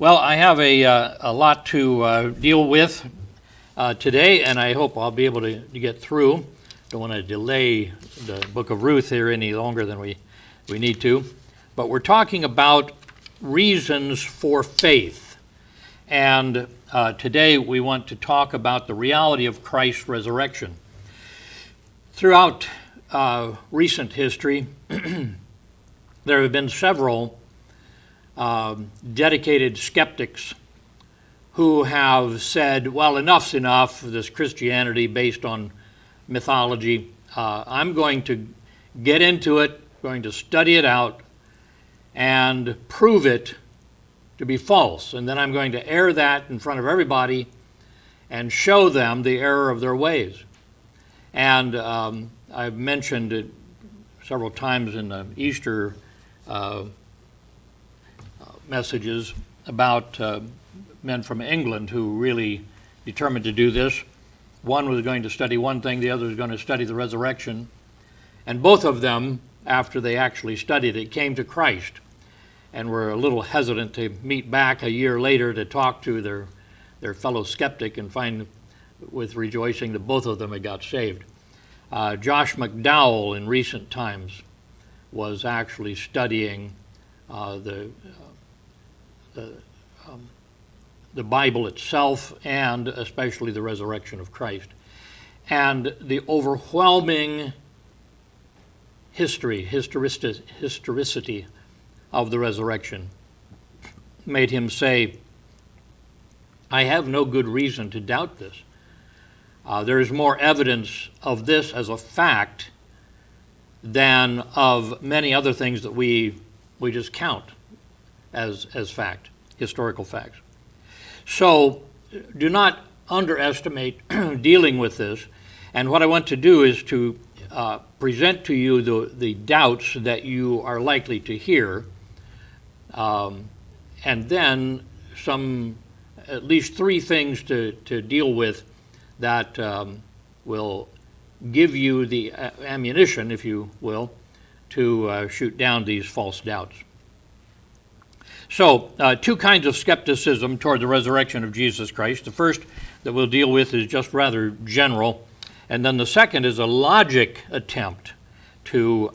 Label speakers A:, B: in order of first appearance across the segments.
A: Well, I have a lot to deal with today, and I hope I'll be able to get through. Don't want to delay the book of Ruth here any longer than we need to. But we're talking about reasons for faith. And today we want to talk about the reality of Christ's resurrection. Throughout recent history, there have been several dedicated skeptics who have said, well, enough's enough, this Christianity based on mythology. I'm going to get into it, going to study it out, and prove it to be false. And then I'm going to air that in front of everybody and show them the error of their ways. And I've mentioned it several times in the Easter messages about men from England who really determined to do this. One was going to study one thing, the other was going to study the resurrection. And both of them, after they actually studied it, came to Christ and were a little hesitant to meet back a year later to talk to their fellow skeptic and find with rejoicing that both of them had got saved. Josh McDowell in recent times was actually studying the Bible itself and especially the resurrection of Christ. And the overwhelming historicity of the resurrection made him say, I have no good reason to doubt this. There is more evidence of this as a fact than of many other things that we just count as fact, historical facts. So do not underestimate dealing with this. And what I want to do is to present to you the doubts that you are likely to hear, and then at least three things to deal with that will give you the ammunition, if you will, to shoot down these false doubts. So, two kinds of skepticism toward the resurrection of Jesus Christ. The first that we'll deal with is just rather general, and then the second is a logic attempt to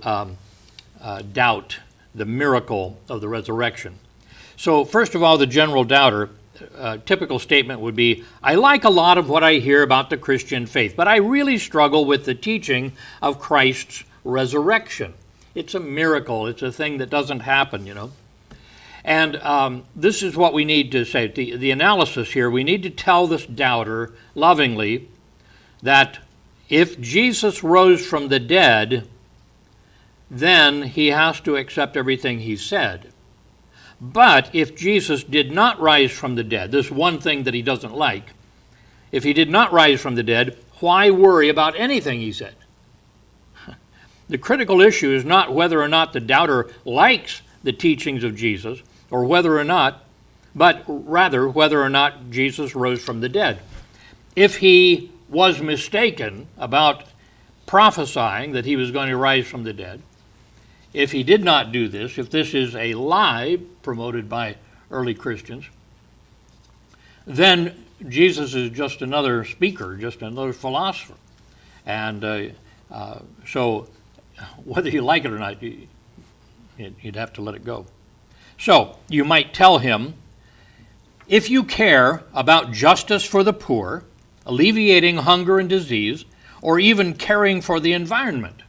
A: doubt the miracle of the resurrection. So, first of all, the general doubter. A typical statement would be, I like a lot of what I hear about the Christian faith, but I really struggle with the teaching of Christ's resurrection. It's a miracle. It's a thing that doesn't happen, you know. And this is what we need to say. The analysis here, we need to tell this doubter lovingly that if Jesus rose from the dead, then he has to accept everything he said. But if Jesus did not rise from the dead, this one thing that he doesn't like, if he did not rise from the dead, why worry about anything he said? The critical issue is not whether or not the doubter likes the teachings of Jesus, or whether or not, but rather whether or not Jesus rose from the dead. If he was mistaken about prophesying that he was going to rise from the dead, if he did not do this, if this is a lie promoted by early Christians, then Jesus is just another speaker, just another philosopher. And so whether you like it or not, you'd have to let it go. So you might tell him, if you care about justice for the poor, alleviating hunger and disease, or even caring for the environment,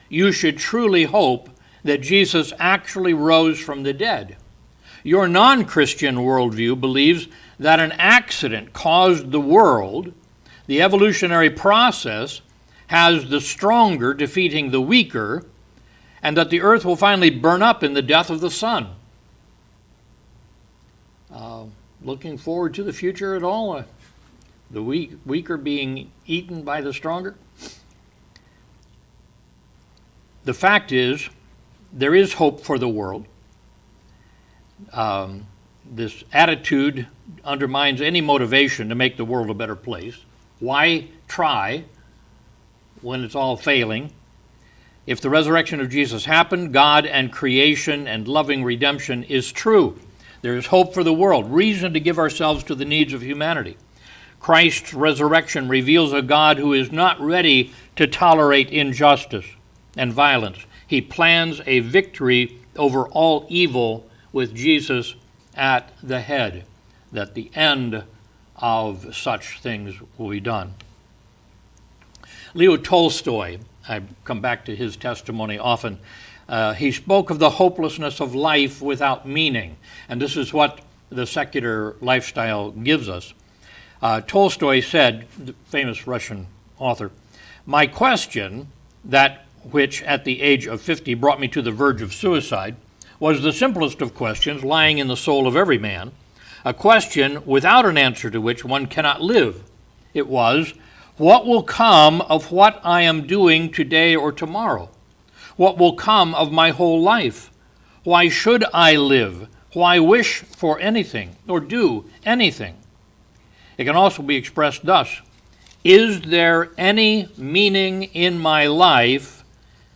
A: you should truly hope that Jesus actually rose from the dead. Your non-Christian worldview believes that an accident caused the world. The evolutionary process has the stronger defeating the weaker, and that the earth will finally burn up in the death of the sun. Looking forward to the future at all? The weaker being eaten by the stronger? The fact is, there is hope for the world. This attitude undermines any motivation to make the world a better place. Why try when it's all failing? If the resurrection of Jesus happened, God and creation and loving redemption is true. There is hope for the world, reason to give ourselves to the needs of humanity. Christ's resurrection reveals a God who is not ready to tolerate injustice and violence. He plans a victory over all evil with Jesus at the head, that the end of such things will be done. Leo Tolstoy, I come back to his testimony often, he spoke of the hopelessness of life without meaning, and this is what the secular lifestyle gives us. Tolstoy said, the famous Russian author, "My question, that which at the age of 50 brought me to the verge of suicide, was the simplest of questions lying in the soul of every man, a question without an answer to which one cannot live. It was, what will come of what I am doing today or tomorrow? What will come of my whole life? Why should I live? Why wish for anything or do anything?" It can also be expressed thus: is there any meaning in my life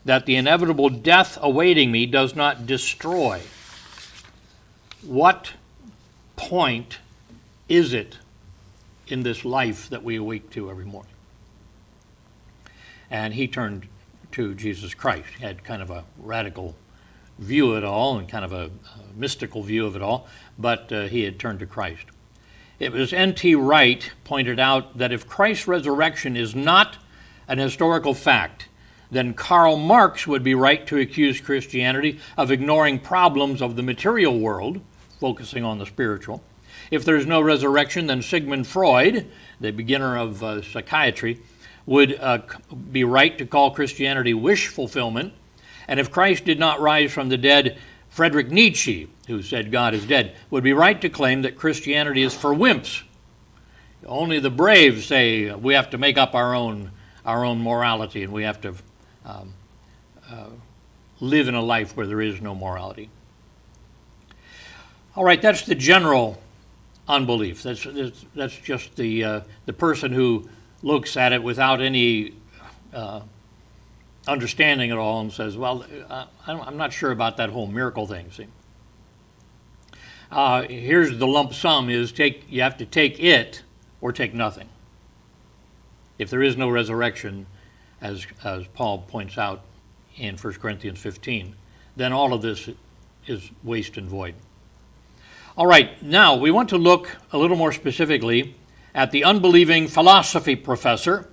A: that the inevitable death awaiting me does not destroy? What point is it in this life that we awake to every morning? And he turned to Jesus Christ. He had kind of a radical view of it all and kind of a mystical view of it all, but he had turned to Christ. It was N.T. Wright pointed out that if Christ's resurrection is not an historical fact, then Karl Marx would be right to accuse Christianity of ignoring problems of the material world, focusing on the spiritual. If there's no resurrection, then Sigmund Freud, the beginner of psychiatry, would be right to call Christianity wish fulfillment. And if Christ did not rise from the dead, Friedrich Nietzsche, who said God is dead, would be right to claim that Christianity is for wimps. Only the brave say we have to make up our own morality, and we have to live in a life where there is no morality. All right, that's the general unbelief. That's just the person who looks at it without any understanding at all and says, well, I'm not sure about that whole miracle thing. See, here's the lump sum: is you have to take it or take nothing. If there is no resurrection, as Paul points out in 1 Corinthians 15, then all of this is waste and void. All right, now we want to look a little more specifically at the unbelieving philosophy professor,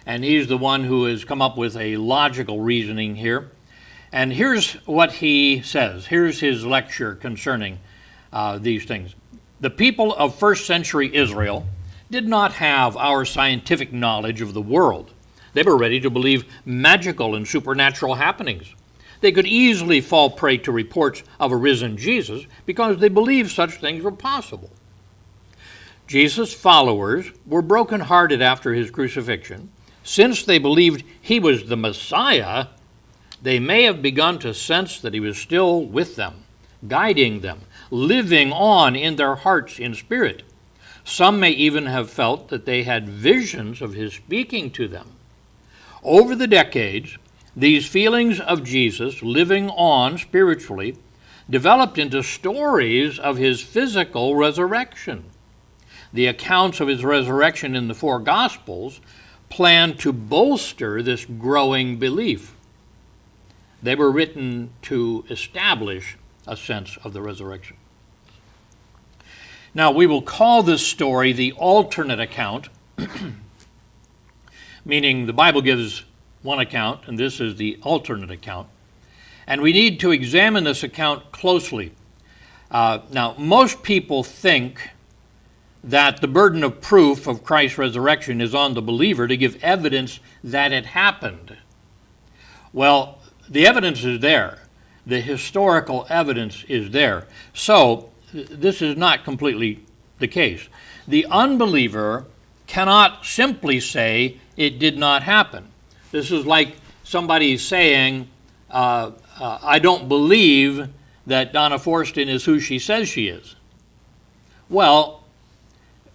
A: and he's the one who has come up with a logical reasoning here. And here's what he says. Here's his lecture concerning these things. The people of first century Israel did not have our scientific knowledge of the world. They were ready to believe magical and supernatural happenings. They could easily fall prey to reports of a risen Jesus because they believed such things were possible. Jesus' followers were brokenhearted after his crucifixion. Since they believed he was the Messiah, they may have begun to sense that he was still with them, guiding them, living on in their hearts in spirit. Some may even have felt that they had visions of his speaking to them. Over the decades, these feelings of Jesus living on spiritually developed into stories of his physical resurrection. The accounts of his resurrection in the four Gospels plan to bolster this growing belief. They were written to establish a sense of the resurrection. Now, we will call this story the alternate account, meaning the Bible gives one account, and this is the alternate account. And we need to examine this account closely. Now, most people think that the burden of proof of Christ's resurrection is on the believer to give evidence that it happened. Well, the evidence is there. The historical evidence is there. So, this is not completely the case. The unbeliever cannot simply say it did not happen. This is like somebody saying, I don't believe that Donna Forston is who she says she is. Well,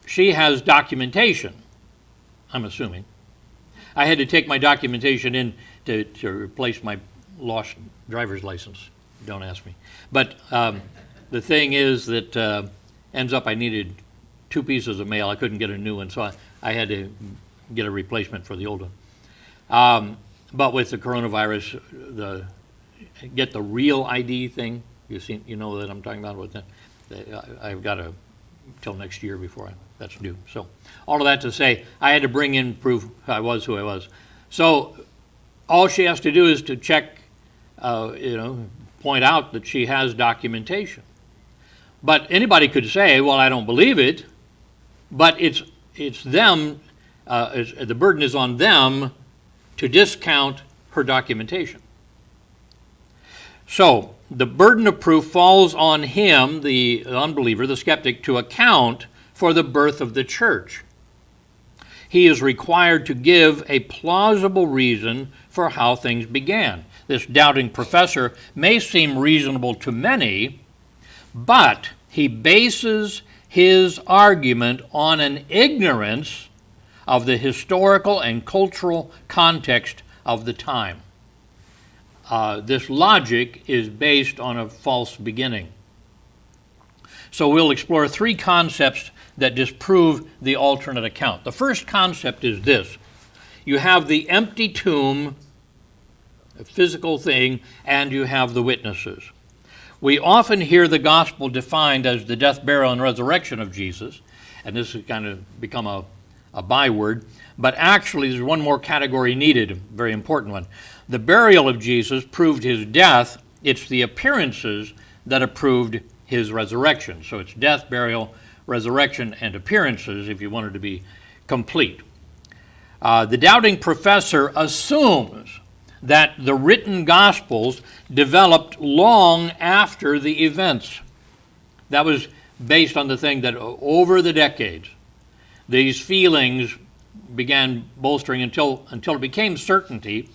A: she has documentation, I'm assuming. I had to take my documentation in to replace my lost driver's license. Don't ask me. But the thing is that ends up I needed 2 pieces of mail. I couldn't get a new one, so I had to get a replacement for the old one. But with the coronavirus, get the real ID thing. You know that I'm talking about with that. I've got to till next year before that's due. So all of that to say, I had to bring in proof I was who I was. So all she has to do is to check, point out that she has documentation. But anybody could say, well, I don't believe it, but it's them, the burden is on them to discount her documentation. So the burden of proof falls on him, the unbeliever, the skeptic, to account for the birth of the church. He is required to give a plausible reason for how things began. This doubting professor may seem reasonable to many, but he bases his argument on an ignorance of the historical and cultural context of the time. This logic is based on a false beginning. So we'll explore 3 concepts that disprove the alternate account. The first concept is this. You have the empty tomb, a physical thing, and you have the witnesses. We often hear the gospel defined as the death, burial, and resurrection of Jesus, and this has kind of become a byword, but actually there's one more category needed, a very important one. The burial of Jesus proved his death. It's the appearances that have proved his resurrection. So it's death, burial, resurrection, and appearances if you wanted to be complete. The doubting professor assumes that the written Gospels developed long after the events. That was based on the thing that over the decades, these feelings began bolstering until it became certainty,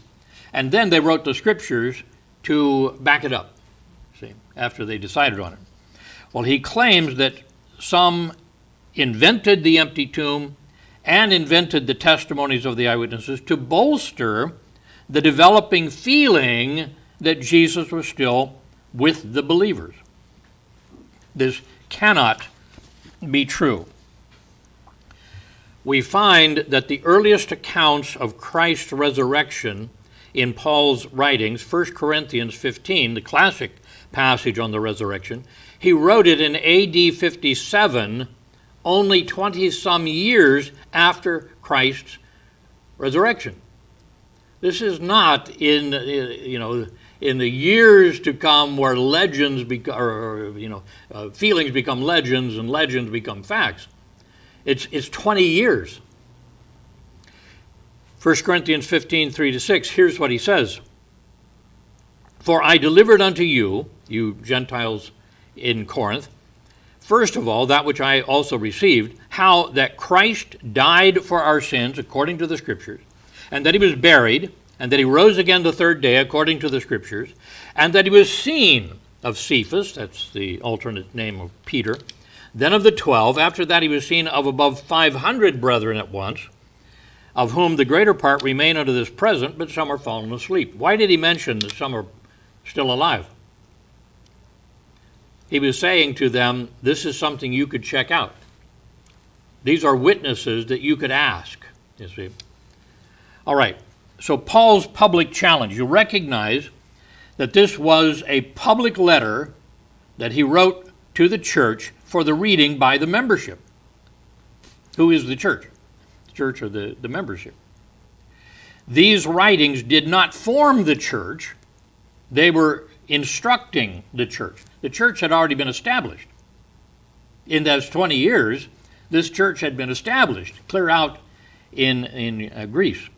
A: and then they wrote the Scriptures to back it up, see, after they decided on it. Well, he claims that some invented the empty tomb and invented the testimonies of the eyewitnesses to bolster the developing feeling that Jesus was still with the believers. This cannot be true. We find that the earliest accounts of Christ's resurrection in Paul's writings, 1 Corinthians 15, the classic passage on the resurrection, he wrote it in AD 57, only 20-some years after Christ's resurrection. This is not in the years to come where legends feelings become legends and legends become facts. It's 20 years. 1 Corinthians 15, 3-6, here's what he says. For I delivered unto you, you Gentiles in Corinth, first of all, that which I also received, how that Christ died for our sins according to the Scriptures, and that he was buried, and that he rose again the 3rd day according to the Scriptures, and that he was seen of Cephas, that's the alternate name of Peter, then of the 12. After that he was seen of above 500 brethren at once, of whom the greater part remain unto this present, but some are fallen asleep. Why did he mention that some are still alive? He was saying to them, this is something you could check out. These are witnesses that you could ask, you see. All right, so Paul's public challenge. You recognize that this was a public letter that he wrote to the church for the reading by the membership. Who is the church? The church or the membership. These writings did not form the church. They were instructing the church. The church had already been established. In those 20 years, this church had been established, clear out in Greece.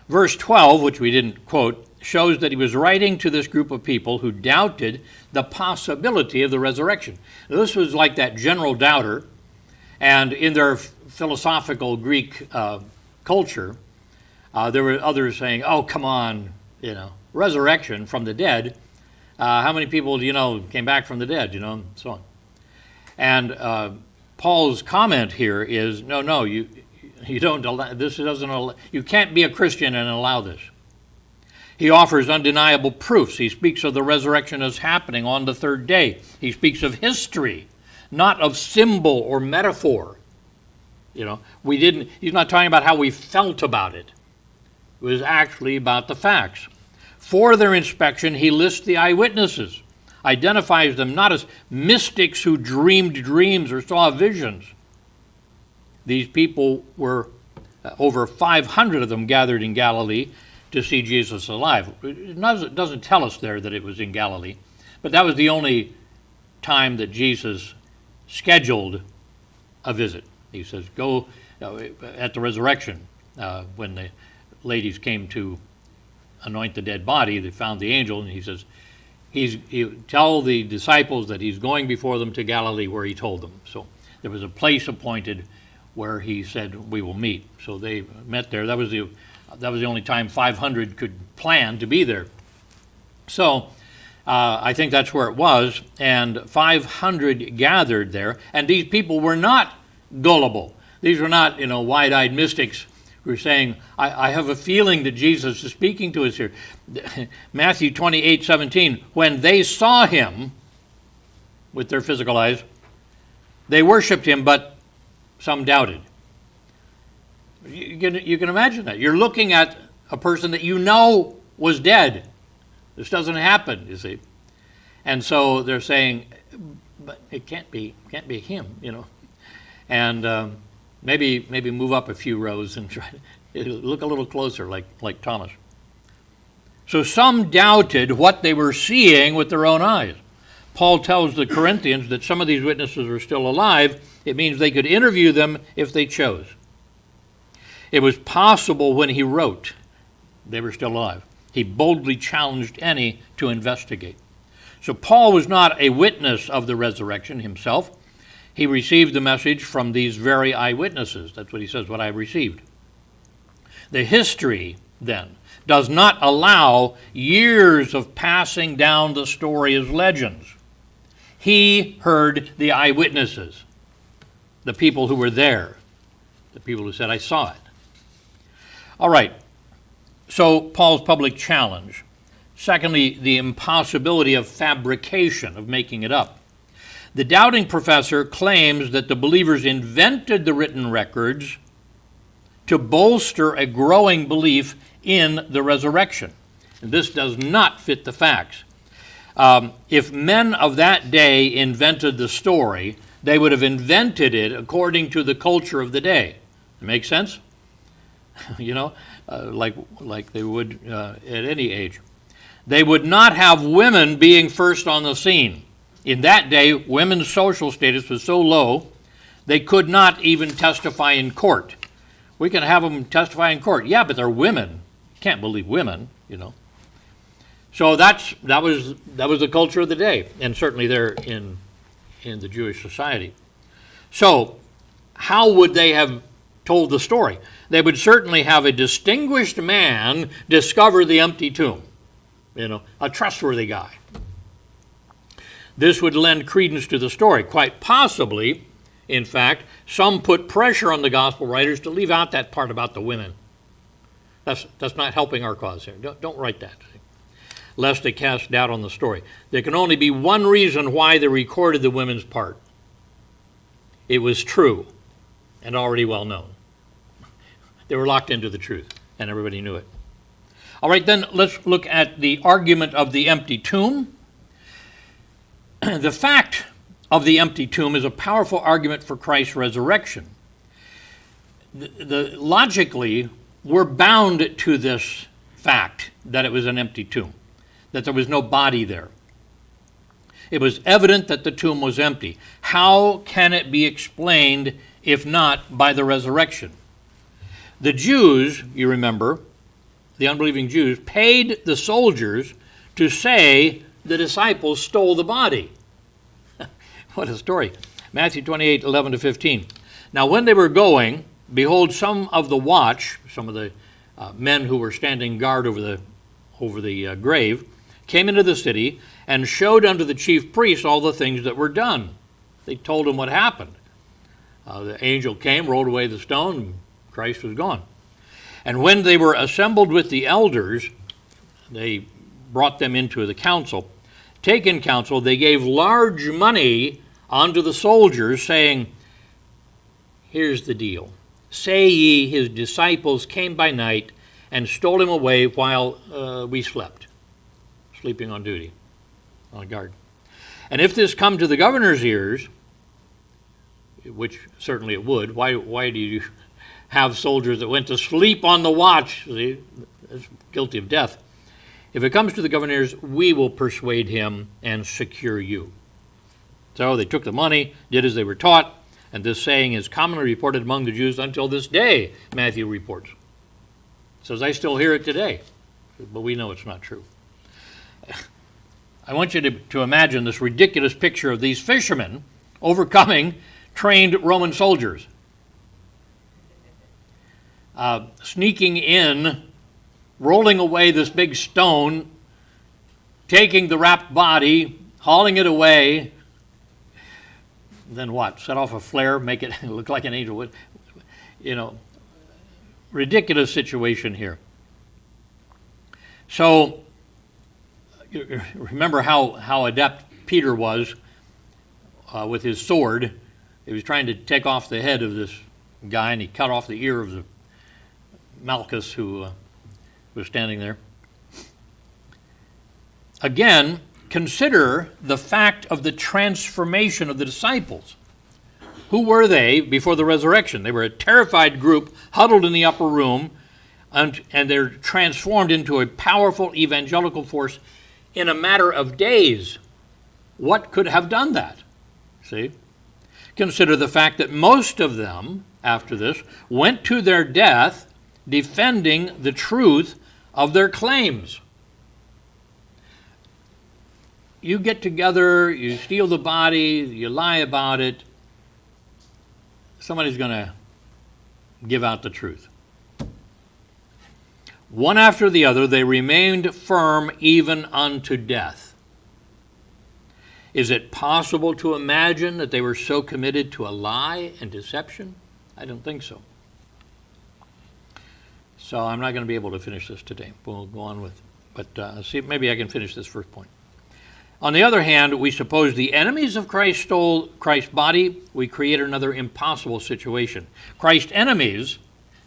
A: Verse 12, which we didn't quote, shows that he was writing to this group of people who doubted the possibility of the resurrection. Now, this was like that general doubter, and in their philosophical Greek culture, there were others saying, oh, come on, resurrection from the dead. How many people do you know came back from the dead, and so on. And Paul's comment here is, no, you don't allow, this doesn't allow, you can't be a Christian and allow this. He offers undeniable proofs. He speaks of the resurrection as happening on the third day. He speaks of history, not of symbol or metaphor. He's not talking about how we felt about it. It was actually about the facts. For their inspection, he lists the eyewitnesses, identifies them not as mystics who dreamed dreams or saw visions. These people were, over 500 of them gathered in Galilee to see Jesus alive. It doesn't tell us there that it was in Galilee, but that was the only time that Jesus scheduled a visit. He says, go at the resurrection, when the ladies came to anoint the dead body, they found the angel, and he says, he tell the disciples that he's going before them to Galilee where he told them. So there was a place appointed where he said, we will meet. So they met there. That was the only time 500 could plan to be there. So I think that's where it was, and 500 gathered there, and these people were not gullible. These were not, wide-eyed mystics who were saying, I have a feeling that Jesus is speaking to us here. Matthew 28:17, when they saw him with their physical eyes, they worshipped him, but some doubted. You can imagine that. You're looking at a person that you know was dead. This doesn't happen, you see. And so they're saying, but it can't be him, And maybe move up a few rows and try to look a little closer, like Thomas. So some doubted what they were seeing with their own eyes. Paul tells the Corinthians that some of these witnesses are still alive. It means they could interview them if they chose. It was possible when he wrote they were still alive. He boldly challenged any to investigate. So Paul was not a witness of the resurrection himself. He received the message from these very eyewitnesses. That's what he says, what I received. The history, then, does not allow years of passing down the story as legends. He heard the eyewitnesses, the people who were there, the people who said, I saw it. All right, so Paul's public challenge. Secondly, the impossibility of fabrication, of making it up. The doubting professor claims that the believers invented the written records to bolster a growing belief in the resurrection. And this does not fit the facts. If men of that day invented the story, they would have invented it according to the culture of the day. It makes sense? Like they would at any age. They would not have women being first on the scene. In that day, women's social status was so low, they could not even testify in court. We can have them testify in court. Yeah, but they're women. Can't believe women, So that was the culture of the day, and certainly there in the Jewish society. So how would they have told the story? They would certainly have a distinguished man discover the empty tomb, a trustworthy guy. This would lend credence to the story. Quite possibly, in fact, some put pressure on the gospel writers to leave out that part about the women. That's not helping our cause here. Don't write that, lest they cast doubt on the story. There can only be one reason why they recorded the women's part. It was true and already well known. They were locked into the truth, and everybody knew it. All right, then let's look at the argument of the empty tomb. The fact of the empty tomb is a powerful argument for Christ's resurrection. Logically, we're bound to this fact that it was an empty tomb, that there was no body there. It was evident that the tomb was empty. How can it be explained if not by the resurrection? The Jews, you remember, the unbelieving Jews, paid the soldiers to say the disciples stole the body. What a story. Matthew 28:11-15. Now when they were going, behold, some of the watch, some of the men who were standing guard over the grave, came into the city and showed unto the chief priests all the things that were done. They told them what happened. The angel came, rolled away the stone, and Christ was gone. And when they were assembled with the elders, they brought them into the council. Taken counsel, they gave large money unto the soldiers, saying, here's the deal. Say ye, his disciples came by night and stole him away while we slept, sleeping on duty, on guard. And if this come to the governor's ears, which certainly it would, why do you have soldiers that went to sleep on the watch? See, that's guilty of death. If it comes to the governor's, we will persuade him and secure you. So they took the money, did as they were taught, and this saying is commonly reported among the Jews until this day, Matthew reports. Says, I still hear it today, but we know it's not true. I want you to imagine this ridiculous picture of these fishermen overcoming trained Roman soldiers. Sneaking in, rolling away this big stone, taking the wrapped body, hauling it away, then what? Set off a flare, make it look like an angel would. Ridiculous situation here. So, remember how adept Peter was with his sword. He was trying to take off the head of this guy, and he cut off the ear of the Malchus who was standing there. Again, consider the fact of the transformation of the disciples. Who were they before the resurrection? They were a terrified group huddled in the upper room, and they're transformed into a powerful evangelical force in a matter of days. What could have done that? See? Consider the fact that most of them, after this, went to their death defending the truth of their claims. You get together, you steal the body, you lie about it, somebody's going to give out the truth. One after the other, they remained firm even unto death. Is it possible to imagine that they were so committed to a lie and deception? I don't think so. So I'm not going to be able to finish this today. We'll go on with, but see, maybe I can finish this first point. On the other hand, we suppose the enemies of Christ stole Christ's body. We create another impossible situation. Christ's enemies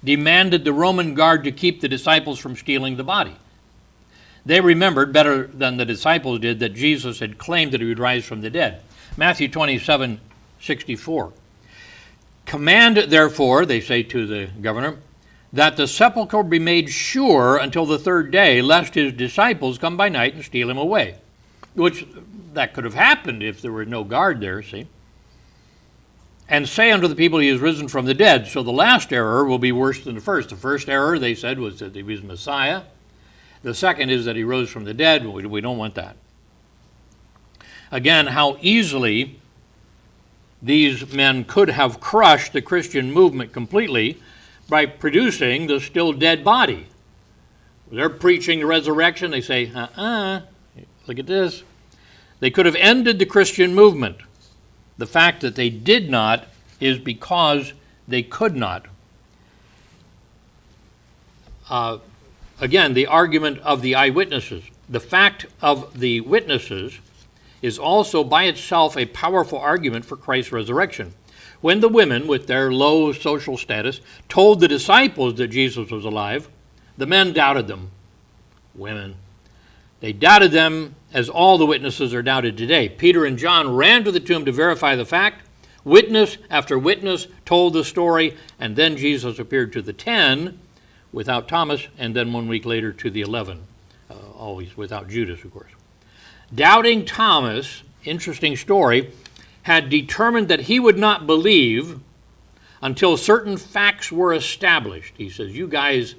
A: demanded the Roman guard to keep the disciples from stealing the body. They remembered, better than the disciples did, that Jesus had claimed that he would rise from the dead. Matthew 27:64. Command, therefore, they say to the governor, that the sepulchre be made sure until the third day, lest his disciples come by night and steal him away. Which, that could have happened if there were no guard there, see? And say unto the people, he is risen from the dead. So the last error will be worse than the first. The first error, they said, was that he was Messiah. The second is that he rose from the dead. We don't want that. Again, how easily these men could have crushed the Christian movement completely by producing the still dead body. They're preaching the resurrection. They say, look at this. They could have ended the Christian movement. The fact that they did not is because they could not. Again, the argument of the eyewitnesses. The fact of the witnesses is also by itself a powerful argument for Christ's resurrection. When the women, with their low social status, told the disciples that Jesus was alive, the men doubted them. Women. They doubted them as all the witnesses are doubted today. Peter and John ran to the tomb to verify the fact. Witness after witness told the story, and then Jesus appeared to the 10 without Thomas, and then 1 week later to the 11, always without Judas, of course. Doubting Thomas, interesting story, had determined that he would not believe until certain facts were established. He says, you guys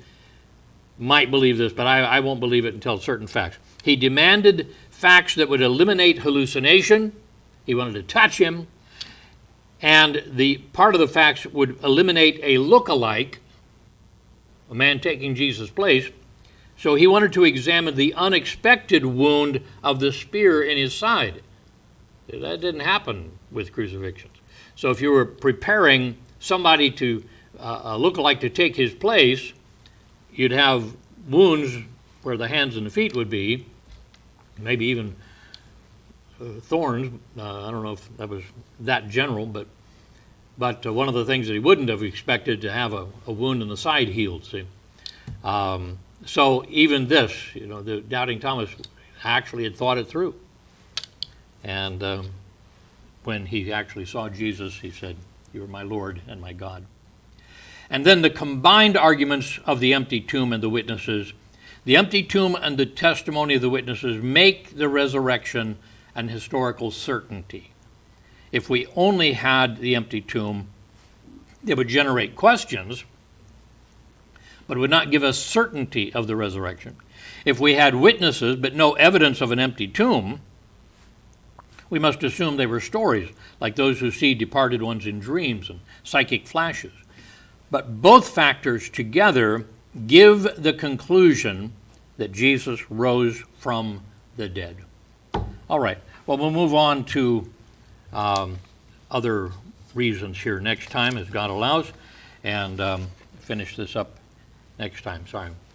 A: might believe this, but I won't believe it until certain facts. He demanded facts that would eliminate hallucination. He wanted to touch him. And the part of the facts would eliminate a look-alike, a man taking Jesus' place. So he wanted to examine the unexpected wound of the spear in his side. That didn't happen with crucifixions. So if you were preparing somebody to look-alike to take his place, you'd have wounds where the hands and the feet would be, maybe even thorns. I don't know if that was that general, but one of the things that he wouldn't have expected to have a wound in the side healed, see. So even this, the doubting Thomas actually had thought it through. And when he actually saw Jesus, he said, "You are my Lord and my God." And then the combined arguments of the empty tomb and the witnesses. The empty tomb and the testimony of the witnesses make the resurrection an historical certainty. If we only had the empty tomb, it would generate questions, but it would not give us certainty of the resurrection. If we had witnesses but no evidence of an empty tomb, we must assume they were stories, like those who see departed ones in dreams and psychic flashes. But both factors together give the conclusion that Jesus rose from the dead. All right, well, we'll move on to other reasons here next time, as God allows, and finish this up next time. Sorry.